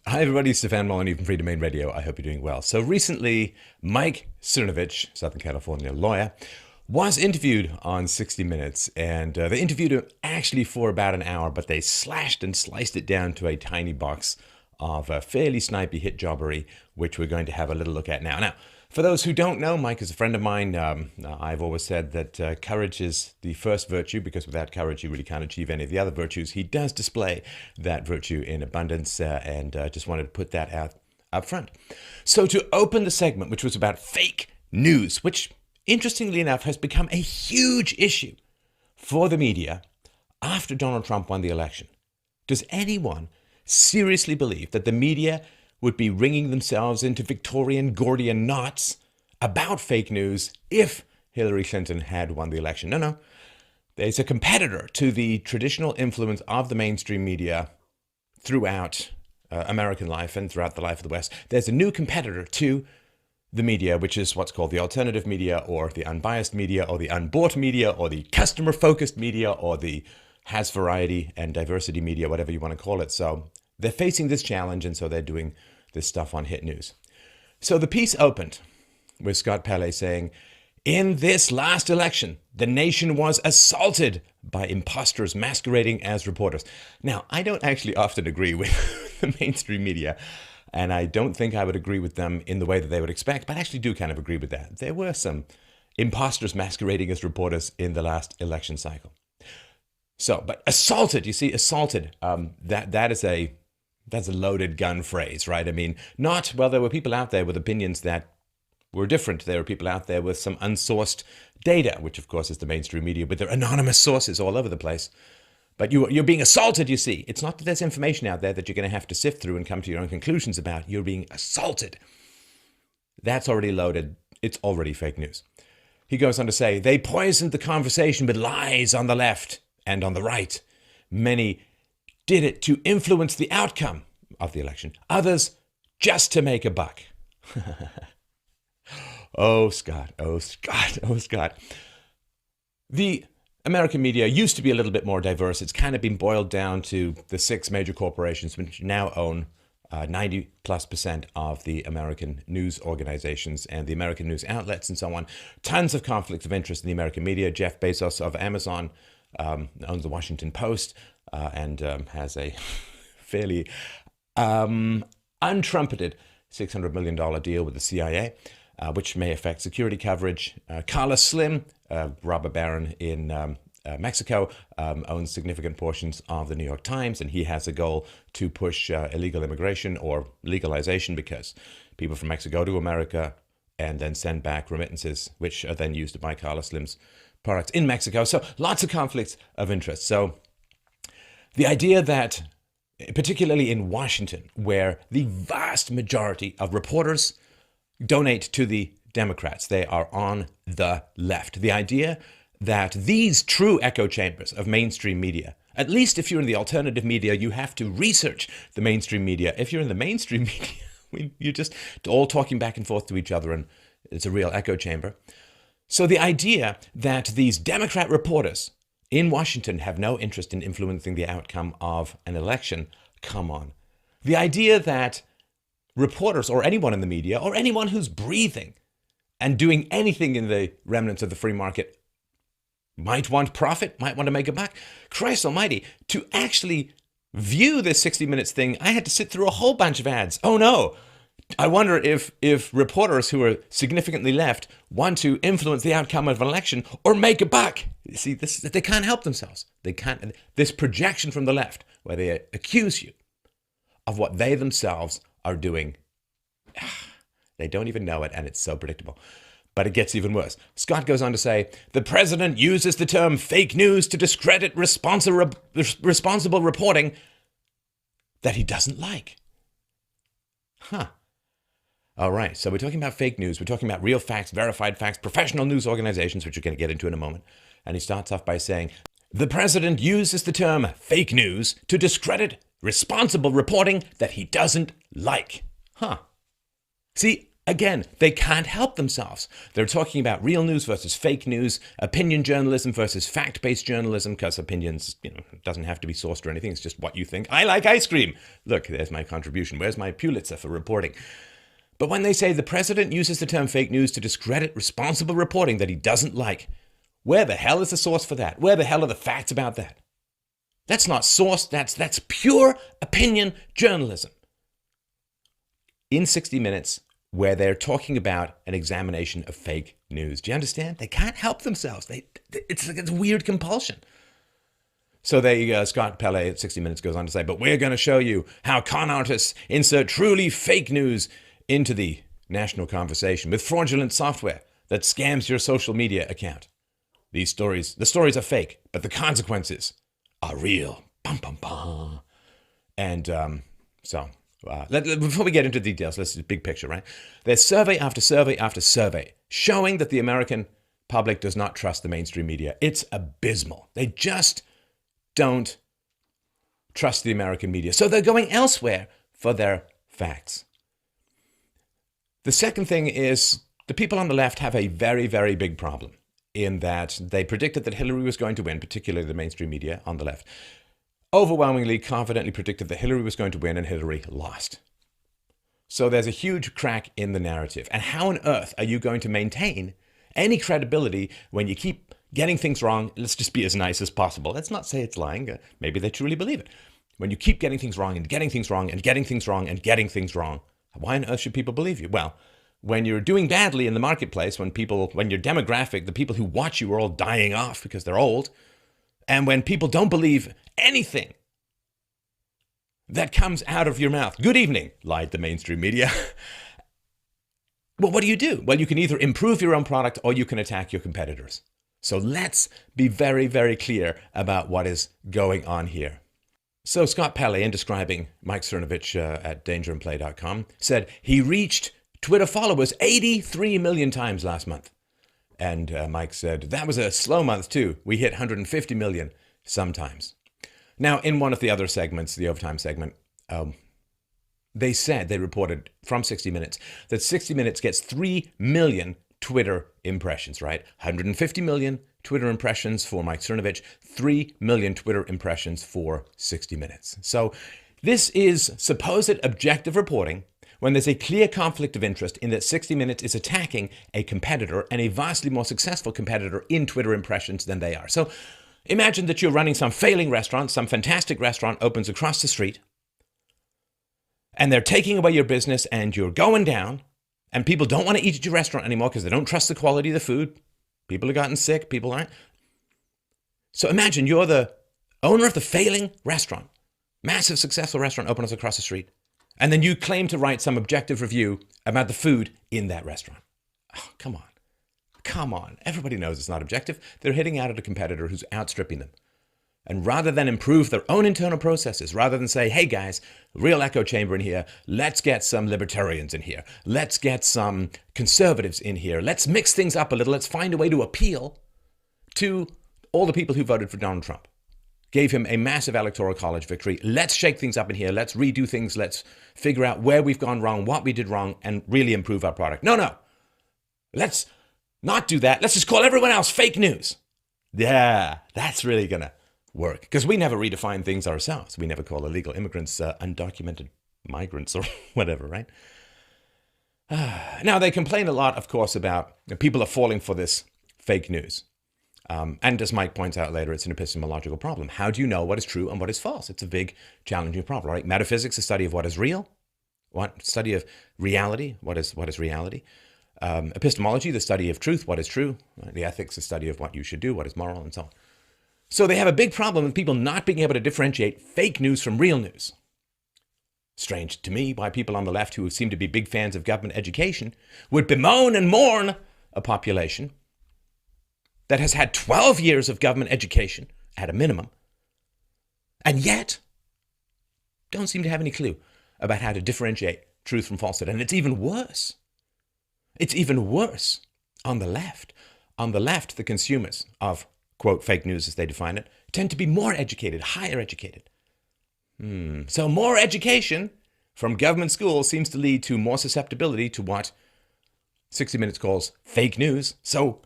Hi everybody, Stefan Molyneux from Free Domain Radio. I hope you're doing well. So recently, Mike Cernovich, Southern California lawyer, was interviewed on 60 Minutes, and they interviewed him actually for about an hour, but they slashed and sliced it down to a tiny box of a fairly snipey hit jobbery, which we're going to have a little look at now. Now, for those who don't know, Mike is a friend of mine. I've always said that courage is the first virtue, because without courage, you really can't achieve any of the other virtues. He does display that virtue in abundance, and just wanted to put that out up front. So to open the segment, which was about fake news, which interestingly enough has become a huge issue for the media after Donald Trump won the election. Does anyone seriously believe that the media would be wringing themselves into Victorian Gordian knots about fake news if Hillary Clinton had won the election? No. There's a competitor to the traditional influence of the mainstream media throughout American life and throughout the life of the West. There's a new competitor to the media, which is what's called the alternative media, or the unbiased media, or the unbought media, or the customer-focused media, or the has variety and diversity media, whatever you want to call it. So they're facing this challenge, and so they're doing this stuff on hit news. So the piece opened with Scott Pelley saying, "In this last election, the nation was assaulted by imposters masquerading as reporters." Now, I don't actually often agree with the mainstream media, and I don't think I would agree with them in the way that they would expect, but I actually do kind of agree with that. There were some imposters masquerading as reporters in the last election cycle. So, but assaulted, you see, assaulted, that's a loaded gun phrase, right? I mean, there were people out there with opinions that were different. There were people out there with some unsourced data, which of course is the mainstream media, with their anonymous sources all over the place. But you're being assaulted, you see. It's not that there's information out there that you're going to have to sift through and come to your own conclusions about. You're being assaulted. That's already loaded. It's already fake news. He goes on to say, "They poisoned the conversation with lies on the left and on the right. Many did it to influence the outcome of the election. Others just to make a buck." Oh, Scott. The American media used to be a little bit more diverse. It's kind of been boiled down to the 6 major corporations, which now own 90+% of the American news organizations and the American news outlets and so on. Tons of conflicts of interest in the American media. Jeff Bezos of Amazon owns the Washington Post and has a fairly untrumpeted $600 million deal with the CIA, which may affect security coverage. Carlos Slim, robber baron in Mexico, owns significant portions of the New York Times, and he has a goal to push illegal immigration or legalization, because people from Mexico go to America and then send back remittances, which are then used to buy Carlos Slim's products in Mexico. So lots of conflicts of interest. So the idea that, particularly in Washington, where the vast majority of reporters donate to the Democrats, they are on the left. The idea that these true echo chambers of mainstream media, at least if you're in the alternative media, you have to research the mainstream media. If you're in the mainstream media, you're just all talking back and forth to each other, and it's a real echo chamber. So the idea that these Democrat reporters in Washington have no interest in influencing the outcome of an election, come on. The idea that reporters, or anyone in the media, or anyone who's breathing and doing anything in the remnants of the free market, might want profit, might want to make a buck. Christ almighty, to actually view this 60 Minutes thing, I had to sit through a whole bunch of ads. Oh no, I wonder if reporters who are significantly left want to influence the outcome of an election or make a buck. See, they can't help themselves. They can't. This projection from the left, where they accuse you of what they themselves are doing. They don't even know it, and it's so predictable. But it gets even worse. Scott goes on to say, "The president uses the term fake news to discredit responsible reporting that he doesn't like." All right, so we're talking about fake news. We're talking about real facts, verified facts, professional news organizations, which we're going to get into in a moment. And he starts off by saying, "The president uses the term fake news to discredit responsible reporting that he doesn't like." See, Again, they can't help themselves. They're talking about real news versus fake news, opinion journalism versus fact-based journalism, because opinions, doesn't have to be sourced or anything. It's just what you think. I like ice cream. Look, there's my contribution. Where's my Pulitzer for reporting? But when they say the president uses the term fake news to discredit responsible reporting that he doesn't like, where the hell is the source for that? Where the hell are the facts about that? That's not source. That's pure opinion journalism. In 60 Minutes, where they're talking about an examination of fake news. Do you understand? They can't help themselves. It's a weird compulsion. So Scott Pelley at 60 Minutes goes on to say, but we're going to show you how con artists insert truly fake news into the national conversation with fraudulent software that scams your social media account. The stories are fake, but the consequences are real. Bum, bum, bum. And before we get into details, let's do the big picture, right? There's survey after survey after survey showing that the American public does not trust the mainstream media. It's abysmal. They just don't trust the American media. So they're going elsewhere for their facts. The second thing is the people on the left have a very, very big problem in that they predicted that Hillary was going to win, particularly the mainstream media on the left. Overwhelmingly, confidently predicted that Hillary was going to win, and Hillary lost. So there's a huge crack in the narrative. And how on earth are you going to maintain any credibility when you keep getting things wrong? Let's just be as nice as possible. Let's not say it's lying. Maybe they truly believe it. When you keep getting things wrong and getting things wrong and getting things wrong and getting things wrong, why on earth should people believe you? Well, when you're doing badly in the marketplace, when your demographic, the people who watch you are all dying off because they're old, and when people don't believe anything that comes out of your mouth. Good evening, lied the mainstream media. Well, what do? Well, you can either improve your own product or you can attack your competitors. So let's be very, very clear about what is going on here. So Scott Pelley, in describing Mike Cernovich at dangerandplay.com, said he reached Twitter followers 83 million times last month. And Mike said, that was a slow month too. We hit 150 million sometimes. Now, in one of the other segments, the overtime segment, they reported from 60 Minutes that 60 Minutes gets 3 million Twitter impressions, right? 150 million Twitter impressions for Mike Cernovich, 3 million Twitter impressions for 60 Minutes. So this is supposed objective reporting when there's a clear conflict of interest in that 60 Minutes is attacking a competitor and a vastly more successful competitor in Twitter impressions than they are. So imagine that you're running some failing restaurant, some fantastic restaurant opens across the street, and they're taking away your business and you're going down, and people don't want to eat at your restaurant anymore because they don't trust the quality of the food. People have gotten sick, people aren't. So imagine you're the owner of the failing restaurant, massive successful restaurant opens across the street, and then you claim to write some objective review about the food in that restaurant. Oh, come on. Come on. Everybody knows it's not objective. They're hitting out at a competitor who's outstripping them. And rather than improve their own internal processes, rather than say, hey guys, real echo chamber in here, let's get some libertarians in here, let's get some conservatives in here, let's mix things up a little, let's find a way to appeal to all the people who voted for Donald Trump. Gave him a massive electoral college victory. Let's shake things up in here. Let's redo things. Let's figure out where we've gone wrong, what we did wrong, and really improve our product. No. Let's not do that. Let's just call everyone else fake news. Yeah, that's really going to work. Because we never redefine things ourselves. We never call illegal immigrants undocumented migrants or whatever, right? Now, they complain a lot, of course, about people are falling for this fake news. And as Mike points out later, it's an epistemological problem. How do you know what is true and what is false? It's a big, challenging problem, right? Metaphysics, the study of what is real. Study of reality. What is reality? Epistemology, the study of truth. What is true? The ethics, the study of what you should do, what is moral, and so on. So they have a big problem with people not being able to differentiate fake news from real news. Strange to me why people on the left who seem to be big fans of government education would bemoan and mourn a population that has had 12 years of government education at a minimum, and yet don't seem to have any clue about how to differentiate truth from falsehood. And it's even worse. It's even worse on the left. On the left, the consumers of, quote, fake news as they define it, tend to be more educated, higher educated. So more education from government schools seems to lead to more susceptibility to what 60 Minutes calls fake news. So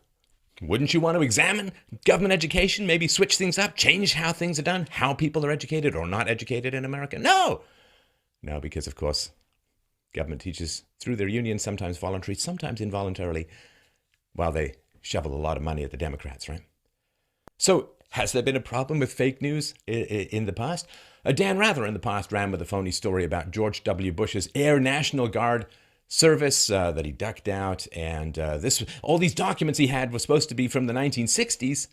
wouldn't you want to examine government education, maybe switch things up, change how things are done, how people are educated or not educated in America? No, because of course, government teaches through their unions, sometimes voluntarily, sometimes involuntarily, while they shovel a lot of money at the Democrats, right? So has there been a problem with fake news in the past? Dan Rather in the past ran with a phony story about George W. Bush's Air National Guard service that he ducked out, and all these documents he had were supposed to be from the 1960s,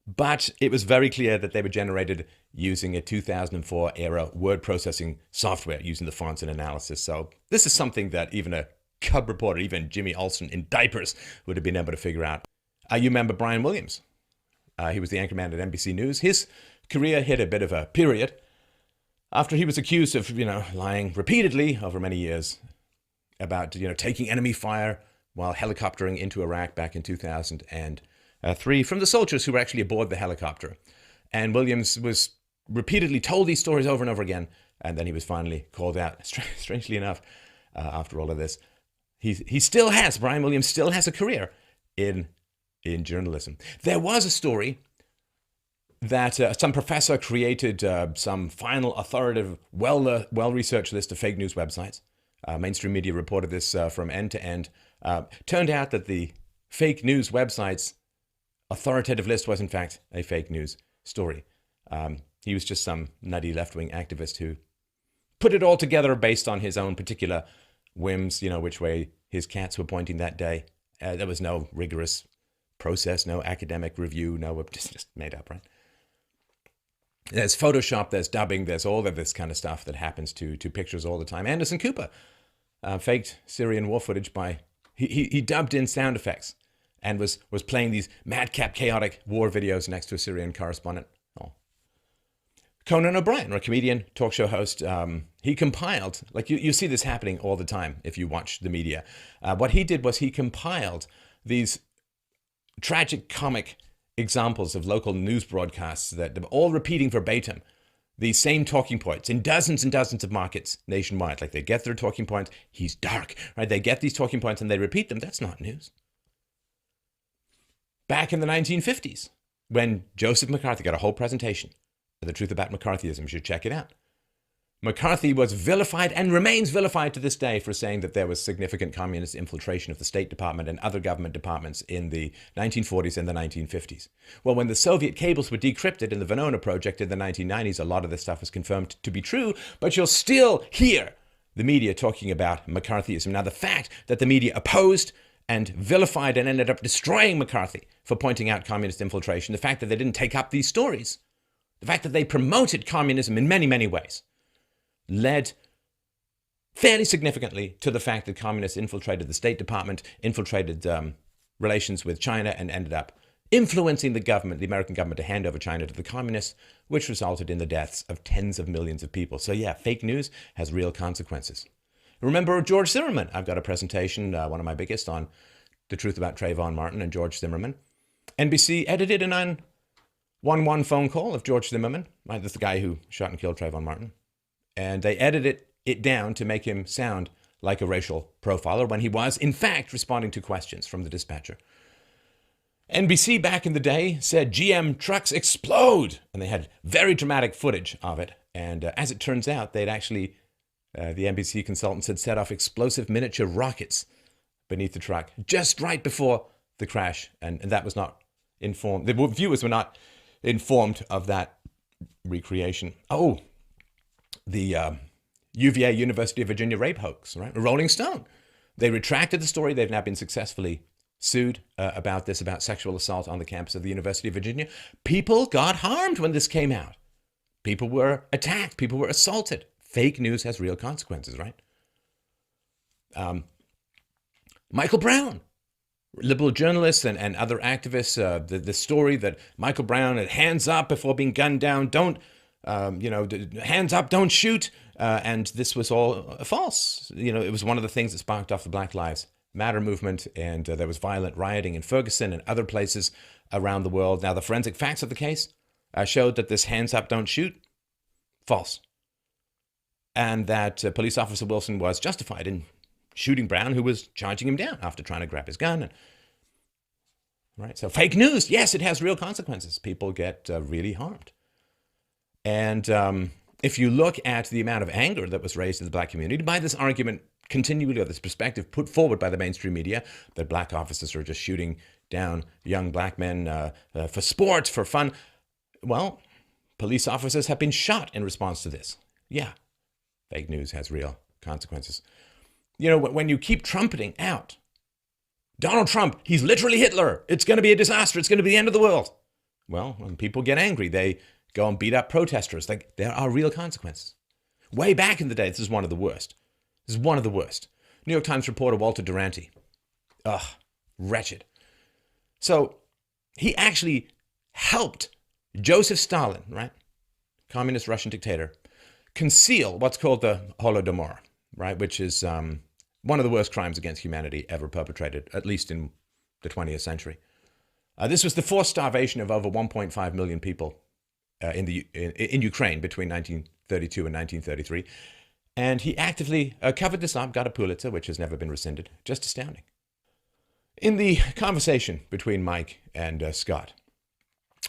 but it was very clear that they were generated using a 2004 era word processing software using the fonts and analysis. So this is something that even a cub reporter, even Jimmy Olsen in diapers, would have been able to figure out. You remember Brian Williams? He was the anchorman at NBC News. His career hit a bit of a period after he was accused of, lying repeatedly over many years about, taking enemy fire while helicoptering into Iraq back in 2003 from the soldiers who were actually aboard the helicopter. And Williams was repeatedly told these stories over and over again, and then he was finally called out. Strangely enough, after all of this, Brian Williams still has a career in journalism. There was a story that some professor created some final authoritative, well-researched list of fake news websites. Mainstream media reported this from end to end. Turned out that the fake news website's authoritative list was in fact a fake news story. He was just some nutty left-wing activist who put it all together based on his own particular whims, which way his cats were pointing that day. There was no rigorous process, no academic review, just made up, right? There's Photoshop, there's dubbing, there's all of this kind of stuff that happens to pictures all the time. Anderson Cooper faked Syrian war footage by, he dubbed in sound effects and was playing these madcap, chaotic war videos next to a Syrian correspondent. Oh. Conan O'Brien, a comedian, talk show host, he compiled, you see this happening all the time if you watch the media. What he did was he compiled these tragic comic examples of local news broadcasts that are all repeating verbatim these same talking points in dozens and dozens of markets nationwide. Like they get their talking point, he's dark, right? They get these talking points and they repeat them. That's not news. Back in the 1950s, when Joseph McCarthy got a whole presentation of the truth about McCarthyism, you should check it out. McCarthy was vilified and remains vilified to this day for saying that there was significant communist infiltration of the State Department and other government departments in the 1940s and the 1950s. Well, when the Soviet cables were decrypted in the Venona project in the 1990s, a lot of this stuff was confirmed to be true, but you'll still hear the media talking about McCarthyism. Now, the fact that the media opposed and vilified and ended up destroying McCarthy for pointing out communist infiltration, the fact that they didn't take up these stories, the fact that they promoted communism in many, many ways, led fairly significantly to the fact that communists infiltrated the State Department, infiltrated relations with China, and ended up influencing the government, the American government, to hand over China to the communists, which resulted in the deaths of tens of millions of people. So yeah, fake news has real consequences. Remember George Zimmerman? I've got a presentation, one of my biggest, on the truth about Trayvon Martin and George Zimmerman. NBC edited a 911 phone call of George Zimmerman. Right, that's the guy who shot and killed Trayvon Martin. And they edited it down to make him sound like a racial profiler when he was, in fact, responding to questions from the dispatcher. NBC back in the day said GM trucks explode, and they had very dramatic footage of it. And as it turns out, they'd actually, the NBC consultants had set off explosive miniature rockets beneath the truck just right before the crash. And that was not informed. The viewers were not informed of that recreation. Oh, the UVA, University of Virginia rape hoax, right? Rolling Stone. They retracted the story. They've now been successfully sued about sexual assault on the campus of the University of Virginia. People got harmed when this came out. People were attacked. People were assaulted. Fake news has real consequences, right? Michael Brown, liberal journalists and other activists, the story that Michael Brown had hands up before being gunned down, hands up, don't shoot. And this was all false. It was one of the things that sparked off the Black Lives Matter movement. And there was violent rioting in Ferguson and other places around the world. Now, the forensic facts of the case showed that this hands up, don't shoot, false. And that police officer Wilson was justified in shooting Brown, who was charging him down after trying to grab his gun. Right? So fake news, yes, it has real consequences. People get really harmed. And if you look at the amount of anger that was raised in the black community by this argument continually, or this perspective put forward by the mainstream media, that black officers are just shooting down young black men for sport, for fun. Well, police officers have been shot in response to this. Yeah, fake news has real consequences. You know, when you keep trumpeting out, Donald Trump, he's literally Hitler. It's going to be a disaster. It's going to be the end of the world. Well, when people get angry, they go and beat up protesters. Like, there are real consequences. Way back in the day, this is one of the worst. This is one of the worst. New York Times reporter Walter Duranty. Ugh, wretched. So he actually helped Joseph Stalin, right? Communist Russian dictator, conceal what's called the Holodomor, right? Which is one of the worst crimes against humanity ever perpetrated, at least in the 20th century. This was the forced starvation of over 1.5 million people in Ukraine between 1932 and 1933. And he actively covered this up, got a Pulitzer, which has never been rescinded. Just astounding. In the conversation between Mike and Scott,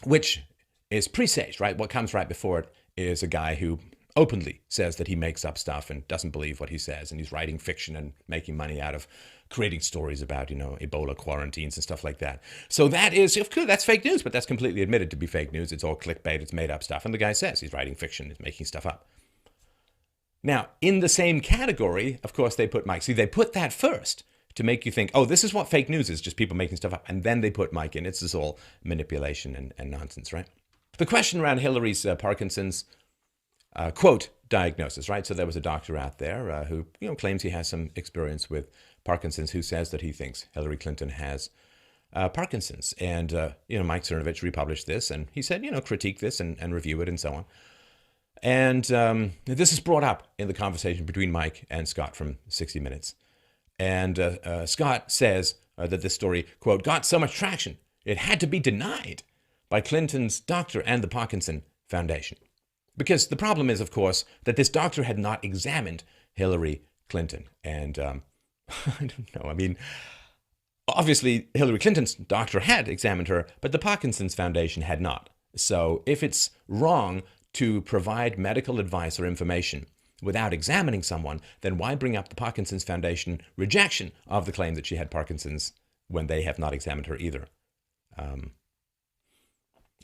which is presaged, right? What comes right before it is a guy who openly says that he makes up stuff and doesn't believe what he says, and he's writing fiction and making money out of creating stories about, Ebola quarantines and stuff like that. So that is, of course, that's fake news, but that's completely admitted to be fake news. It's all clickbait, it's made up stuff. And the guy says he's writing fiction, he's making stuff up. Now, in the same category, of course, they put Mike. See, they put that first to make you think, oh, this is what fake news is, just people making stuff up. And then they put Mike in. It's this all manipulation and nonsense, right? The question around Hillary's Parkinson's quote diagnosis, right? So there was a doctor out there who claims he has some experience with Parkinson's, who says that he thinks Hillary Clinton has Parkinson's. And Mike Cernovich republished this, and he said, critique this and review it and so on. And this is brought up in the conversation between Mike and Scott from 60 Minutes. And Scott says that this story, quote, got so much traction, it had to be denied by Clinton's doctor and the Parkinson Foundation. Because the problem is, of course, that this doctor had not examined Hillary Clinton. And I don't know, I mean, obviously Hillary Clinton's doctor had examined her, but the Parkinson's Foundation had not. So if it's wrong to provide medical advice or information without examining someone, then why bring up the Parkinson's Foundation rejection of the claim that she had Parkinson's when they have not examined her either?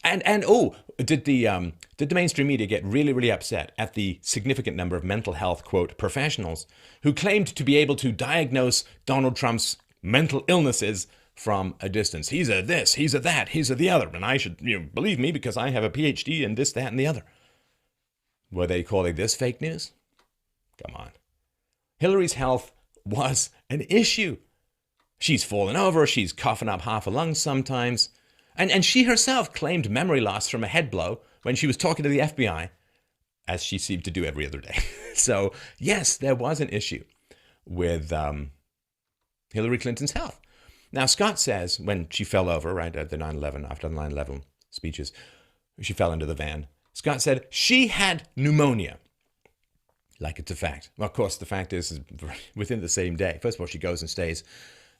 Did the mainstream media get really, really upset at the significant number of mental health, quote, professionals who claimed to be able to diagnose Donald Trump's mental illnesses from a distance? He's a this, he's a that, he's a the other, and I should believe me because I have a PhD in this, that, and the other. Were they calling this fake news? Come on. Hillary's health was an issue. She's fallen over, she's coughing up half a lung sometimes. And she herself claimed memory loss from a head blow when she was talking to the FBI, as she seemed to do every other day. So, yes, there was an issue with Hillary Clinton's health. Now, Scott says when she fell over, right, at the 9/11, after the 9/11 speeches, she fell into the van. Scott said she had pneumonia. Like it's a fact. Well, of course, the fact is within the same day. First of all, she goes and stays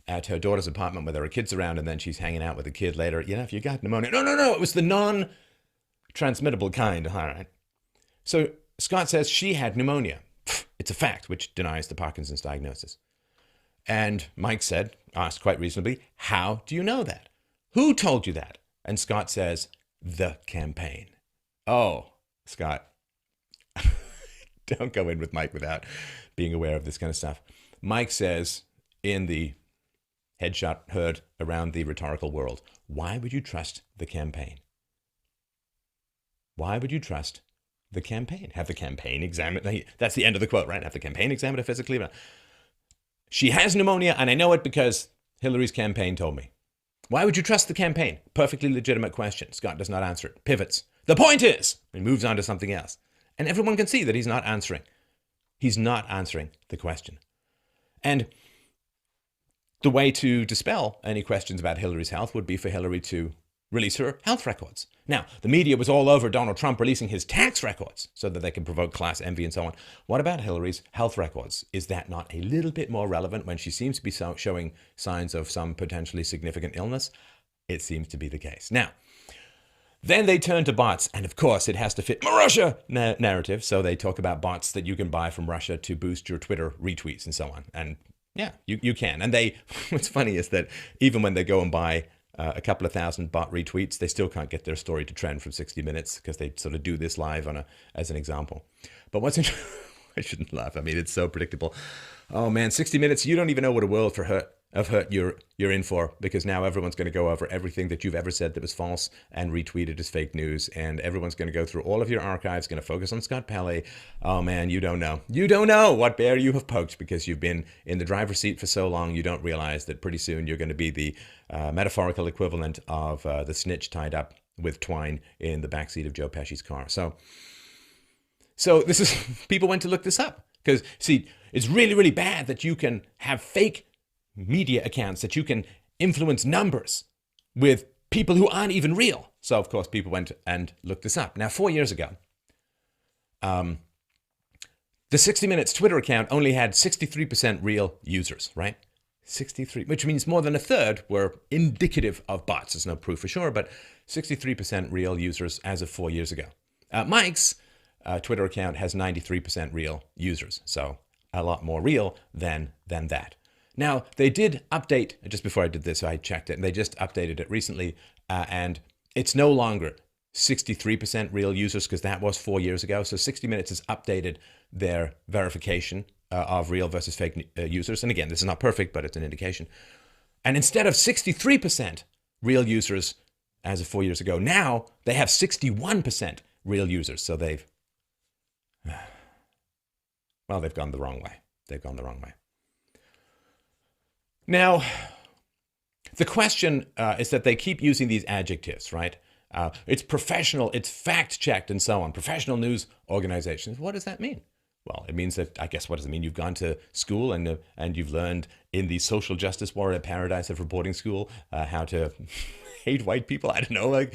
at her daughter's apartment where there are kids around, and then she's hanging out with a kid later. If you got pneumonia. No, it was the non-transmittable kind. All right. So Scott says she had pneumonia. It's a fact, which denies the Parkinson's diagnosis. And Mike asked quite reasonably, how do you know that? Who told you that? And Scott says, the campaign. Oh, Scott, don't go in with Mike without being aware of this kind of stuff. Mike says in the headshot heard around the rhetorical world, why would you trust the campaign? Why would you trust the campaign? Have the campaign examine? That's the end of the quote, right? Have the campaign examine her physically? She has pneumonia, and I know it because Hillary's campaign told me. Why would you trust the campaign? Perfectly legitimate question. Scott does not answer it. Pivots. The point is, he moves on to something else. And everyone can see that he's not answering. He's not answering the question. And the way to dispel any questions about Hillary's health would be for Hillary to release her health records. Now, the media was all over Donald Trump releasing his tax records so that they can provoke class envy and so on. What about Hillary's health records? Is that not a little bit more relevant when she seems to be showing signs of some potentially significant illness? It seems to be the case. Now, then they turn to bots, and of course it has to fit Russia narrative, so they talk about bots that you can buy from Russia to boost your Twitter retweets and so on. And yeah, you can. And what's funny is that even when they go and buy a couple of thousand bot retweets, they still can't get their story to trend from 60 Minutes because they sort of do this live as an example. But what's interesting, I shouldn't laugh. I mean, it's so predictable. Oh man, 60 Minutes, you don't even know what a world of hurt you're in for, because now everyone's going to go over everything that you've ever said that was false and retweet it as fake news, and everyone's going to go through all of your archives, going to focus on Scott Pelley. Oh man, you don't know what bear you have poked, because you've been in the driver's seat for so long you don't realize that pretty soon you're going to be the metaphorical equivalent of the snitch tied up with twine in the backseat of Joe Pesci's car. So this is, people went to look this up, because see, it's really, really bad that you can have fake media accounts, that you can influence numbers with people who aren't even real. So of course people went and looked this up. Now, 4 years ago, the 60 Minutes Twitter account only had 63% real users, right? 63, which means more than a third were indicative of bots. There's no proof for sure, but 63% real users as of 4 years ago. Mike's Twitter account has 93% real users, so a lot more real than that. Now, they did update, just before I did this, I checked it, and they just updated it recently, and it's no longer 63% real users, because that was 4 years ago. So 60 Minutes has updated their verification of real versus fake users. And again, this is not perfect, but it's an indication. And instead of 63% real users as of 4 years ago, now they have 61% real users. So they've gone the wrong way. They've gone the wrong way. Now, the question is that they keep using these adjectives, right? It's professional, it's fact-checked, and so on. Professional news organizations. What does that mean? Well, it means that, I guess, what does it mean? You've gone to school and you've learned in the social justice warrior paradise of reporting school how to hate white people. I don't know.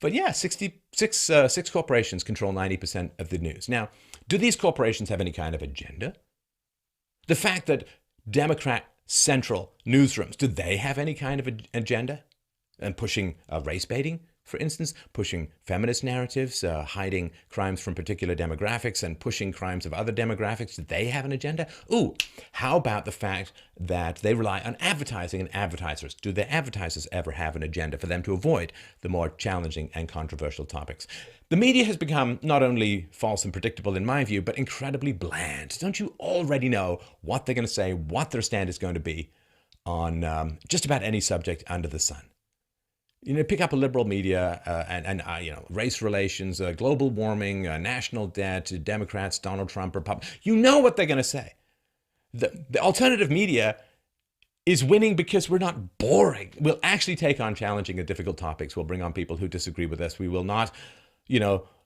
But yeah, 6 corporations control 90% of the news. Now, do these corporations have any kind of agenda? The fact that Democrat central newsrooms, do they have any kind of agenda? And pushing race baiting, for instance, pushing feminist narratives, hiding crimes from particular demographics and pushing crimes of other demographics. Do they have an agenda? Ooh, how about the fact that they rely on advertising and advertisers? Do the advertisers ever have an agenda for them to avoid the more challenging and controversial topics? The media has become not only false and predictable in my view, but incredibly bland. Don't you already know what they're going to say, what their stand is going to be on just about any subject under the sun? You know, pick up a liberal media and race relations, global warming, national debt, Democrats, Donald Trump, Republicans. You know what they're going to say. The alternative media is winning because we're not boring. We'll actually take on challenging and difficult topics. We'll bring on people who disagree with us. We will not,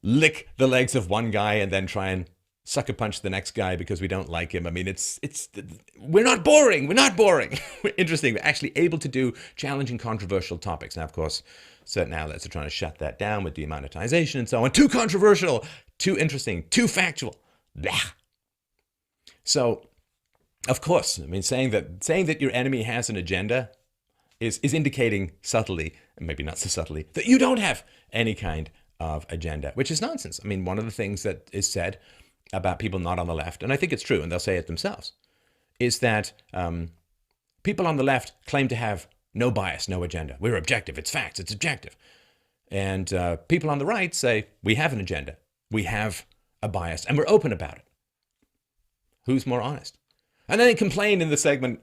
lick the legs of one guy and then try and sucker punch the next guy because we don't like him. I mean, we're not boring. We're not boring. We're interesting. We're actually able to do challenging, controversial topics. Now, of course, certain outlets are trying to shut that down with demonetization and so on. Too controversial, too interesting, too factual. Blah. So, of course, I mean, saying that your enemy has an agenda is indicating subtly, and maybe not so subtly, that you don't have any kind of agenda, which is nonsense. I mean, one of the things that is said about people not on the left, and I think it's true, and they'll say it themselves, is that people on the left claim to have no bias, no agenda. We're objective. It's facts. It's objective. And people on the right say, we have an agenda. We have a bias, and we're open about it. Who's more honest? And then they complain in the segment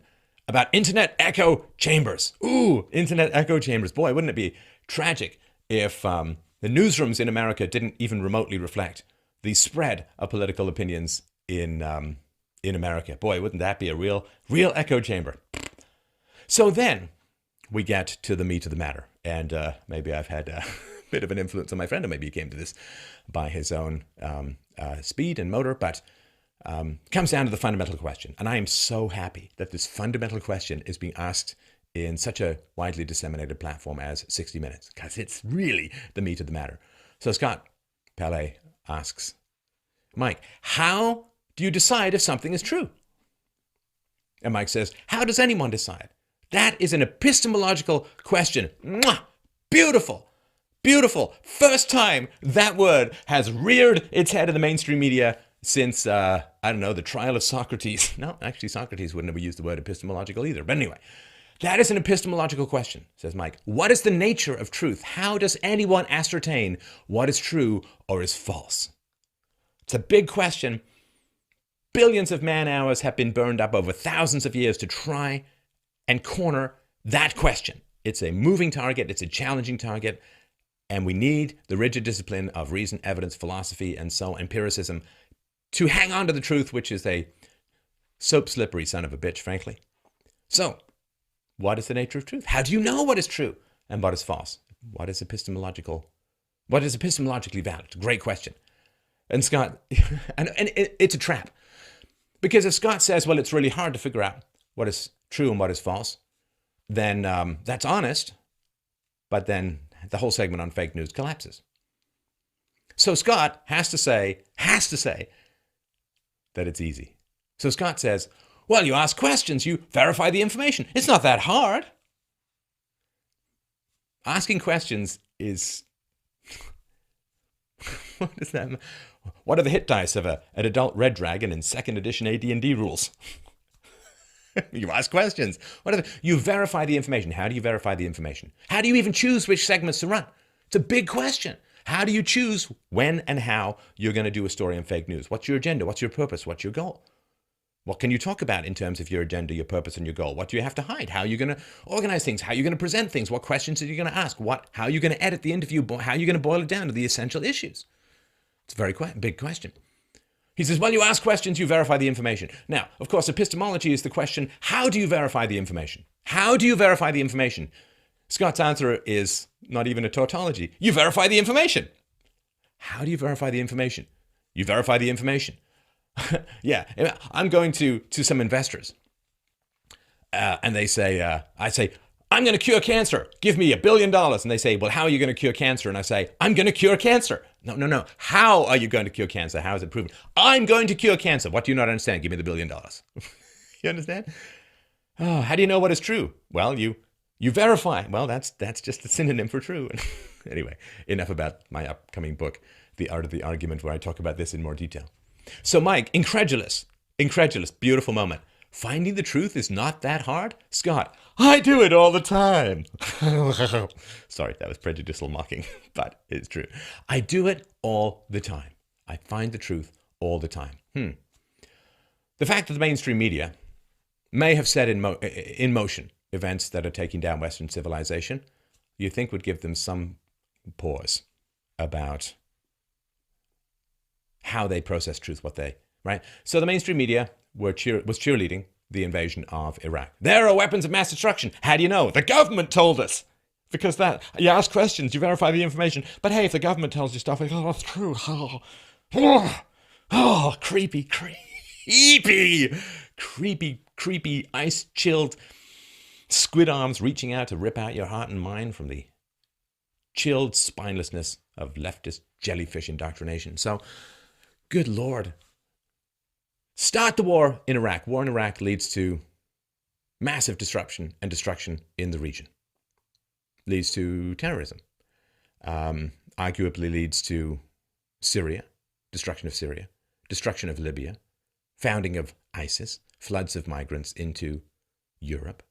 about internet echo chambers. Ooh, internet echo chambers. Boy, wouldn't it be tragic if the newsrooms in America didn't even remotely reflect the spread of political opinions in America. Boy, wouldn't that be a real echo chamber? So then we get to the meat of the matter. And maybe I've had a bit of an influence on my friend, or maybe he came to this by his own speed and motor, but comes down to the fundamental question. And I am so happy that this fundamental question is being asked in such a widely disseminated platform as 60 Minutes, because it's really the meat of the matter. So Scott Pelley asks, Mike, how do you decide if something is true? And Mike says, how does anyone decide? That is an epistemological question. Mwah! Beautiful. Beautiful. First time that word has reared its head in the mainstream media since, I don't know, the trial of Socrates. No, actually, Socrates wouldn't have used the word epistemological either. But anyway, that is an epistemological question, says Mike. What is the nature of truth? How does anyone ascertain what is true or is false? It's a big question. Billions of man-hours have been burned up over thousands of years to try and corner that question. It's a moving target. It's a challenging target. And we need the rigid discipline of reason, evidence, philosophy, and so empiricism to hang on to the truth, which is a soap-slippery son of a bitch, frankly. So, what is the nature of truth? How do you know what is true and what is false? What is epistemologically valid? It's a great question. And Scott, and it's a trap. Because if Scott says, well, it's really hard to figure out what is true and what is false, then that's honest, but then the whole segment on fake news collapses. So Scott has to say that it's easy. So Scott says, well, you ask questions, you verify the information. It's not that hard. Asking questions is... What is that? What are the hit dice of an adult red dragon in 2nd edition AD&D rules? You ask questions. You verify the information. How do you verify the information? How do you even choose which segments to run? It's a big question. How do you choose when and how you're going to do a story on fake news? What's your agenda? What's your purpose? What's your goal? What can you talk about in terms of your agenda, your purpose, and your goal? What do you have to hide? How are you going to organize things? How are you going to present things? What questions are you going to ask? How are you going to edit the interview? How are you going to boil it down to the essential issues? It's a very big question. He says, well, you ask questions, you verify the information. Now, of course, epistemology is the question, how do you verify the information? How do you verify the information? Scott's answer is not even a tautology. You verify the information. How do you verify the information? You verify the information. Yeah, I'm going to some investors, and they say, I say, I'm going to cure cancer. Give me $1 billion. And they say, well, how are you going to cure cancer? And I say, I'm going to cure cancer. No. How are you going to cure cancer? How is it proven? I'm going to cure cancer. What do you not understand? Give me the $1 billion. You understand? Oh, how do you know what is true? Well, you verify. Well, that's just a synonym for true. Anyway, enough about my upcoming book, The Art of the Argument, where I talk about this in more detail. So Mike, incredulous, beautiful moment. Finding the truth is not that hard? Scott, I do it all the time. Sorry, that was prejudicial mocking, but it's true. I do it all the time. I find the truth all the time. The fact that the mainstream media may have set in motion events that are taking down Western civilization, you think would give them some pause about how they process truth, right? So the mainstream media was cheerleading the invasion of Iraq. There are weapons of mass destruction. How do you know? The government told us. Because you ask questions, you verify the information. But hey, if the government tells you stuff, like, oh, that's true. Oh, creepy, ice-chilled squid arms reaching out to rip out your heart and mind from the chilled spinelessness of leftist jellyfish indoctrination. So, good Lord. Start the war in Iraq. War in Iraq leads to massive disruption and destruction in the region. Leads to terrorism. Arguably leads to Syria, destruction of Libya, founding of ISIS, floods of migrants into Europe.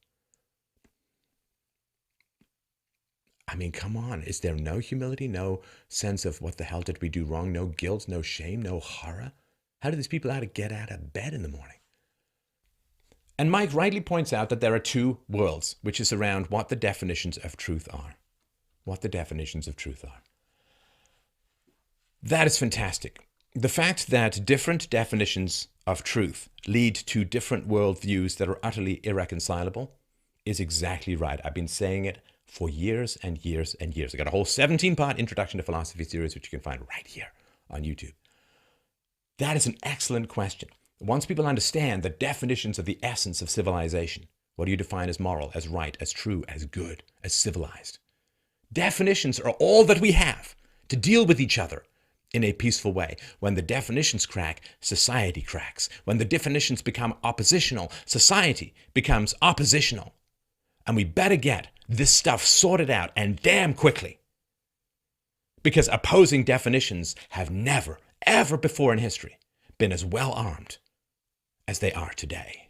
I mean, come on. Is there no humility, no sense of what the hell did we do wrong, no guilt, no shame, no horror? How do these people know how to get out of bed in the morning? And Mike rightly points out that there are two worlds, which is around what the definitions of truth are. That is fantastic. The fact that different definitions of truth lead to different worldviews that are utterly irreconcilable is exactly right. I've been saying it for years and years and years. I got a whole 17-part introduction to philosophy series, which you can find right here on YouTube. That is an excellent question. Once people understand the definitions of the essence of civilization, What do you define as moral, as right, as true, as good, as civilized? Definitions are all that we have to deal with each other in a peaceful way. When the definitions crack, society cracks. When the definitions become oppositional, society becomes oppositional. And we better get this stuff sorted out, and damn quickly. Because opposing definitions have never, ever before in history been as well armed as they are today.